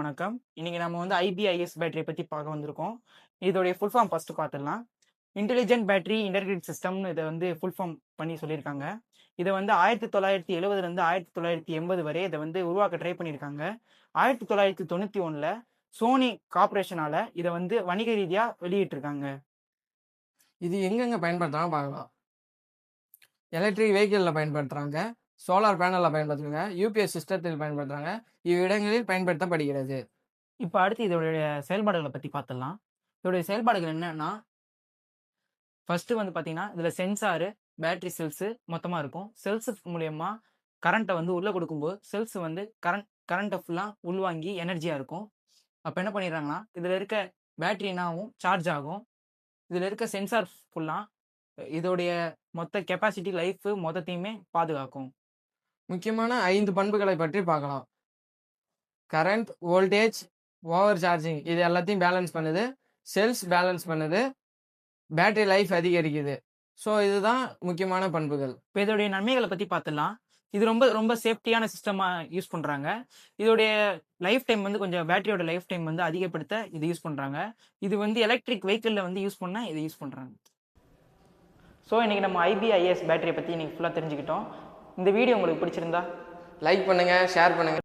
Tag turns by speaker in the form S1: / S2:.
S1: வணக்கம். இன்னைக்கு நம்ம வந்து ஐபிஐஎஸ் பேட்டரிய பத்தி பார்க்க வந்திருக்கோம். இதோடைய ஃபுல் ஃபார்ம் ஃபர்ஸ்ட் பார்த்துடலாம். இன்டெலிஜென்ட் பேட்டரி இன்டர்கிரிட் சிஸ்டம்னு இத வந்து ஃபுல் ஃபார்ம் பண்ணி சொல்லியிருக்காங்க. இத வந்து 1970லேருந்து 1980 வரை இத வந்து உருவாக்க ட்ரை பண்ணியிருக்காங்க. 1991ல சோனி கார்ப்பரேஷனால இத வந்து வணிக ரீதியா வெளியிட்டிருக்காங்க.
S2: இது எங்கெங்க பயன்படுத்துறாங்க பார்க்கலாம். எலக்ட்ரிக் வெஹிக்கிள்ல பயன்படுத்துறாங்க, சோலார் பேனல்ல பயன்படுத்துறாங்க, யூபிஎஸ் சிஸ்டத்தில் பயன்படுத்துறாங்க. இவ்விடங்களில் பயன்படுத்தப்படுகிறது.
S1: இப்ப அடுத்து இதோடைய செயல்பாடுகள பத்தி பார்த்துடலாம். இதோடைய செயல்பாடுகள் என்னன்னா, ஃபர்ஸ்ட்டு வந்து பார்த்தீங்கன்னா, இதில சென்சாரு, பேட்டரி செல்ஸு மொத்தமா இருக்கும். செல்ஸ் மூலியமா கரண்ட்ட வந்து உள்ள குடுக்கும்போது, செல்ஸ் வந்து கரண்ட்ட ஃபுல்லா உள்வாங்கி எனர்ஜியா இருக்கும். அப்ப என்ன பண்ணிடுறாங்கன்னா, இதில இருக்க பேட்டரி என்ன ஆகும்? சார்ஜ் ஆகும். இதில இருக்க சென்சார் ஃபுல்லா இதோடைய மொத்த கெப்பாசிட்டி, லைஃப் மொத்தத்தையுமே பாதுகாக்கும்.
S2: முக்கியமான 5 பண்புகளை பற்றி பார்க்கலாம். கரண்ட், வோல்டேஜ், ஓவர் சார்ஜிங் இது எல்லாத்தையும் பேலன்ஸ் பண்ணுது. செல்ஸ் பேலன்ஸ் பண்ணுது. பேட்டரி லைஃப் அதிகரிக்குது. ஸோ இதுதான் முக்கியமான பண்புகள்.
S1: இப்ப இதோடைய நன்மைகள பத்தி பார்த்துடலாம். இது ரொம்ப ரொம்ப சேஃப்டியான சிஸ்டமா யூஸ் பண்றாங்க. இதோடைய லைஃப் டைம் வந்து கொஞ்சம் பேட்டரியோட லைஃப் டைம் வந்து அதிகப்படுத்த இது யூஸ் பண்றாங்க. இது வந்து எலக்ட்ரிக் வெஹிக்கிள்ல வந்து யூஸ் பண்ண இத யூஸ் பண்றாங்க. ஸோ இன்னைக்கு நம்ம ஐபிஐஎஸ் பேட்டரிய பத்தி இன்னைக்கு ஃபுல்லா தெரிஞ்சுக்கிட்டோம். இந்த வீடியோ உங்களுக்கு பிடிச்சிருந்தா
S2: லைக் பண்ணுங்க, ஷேர் பண்ணுங்க.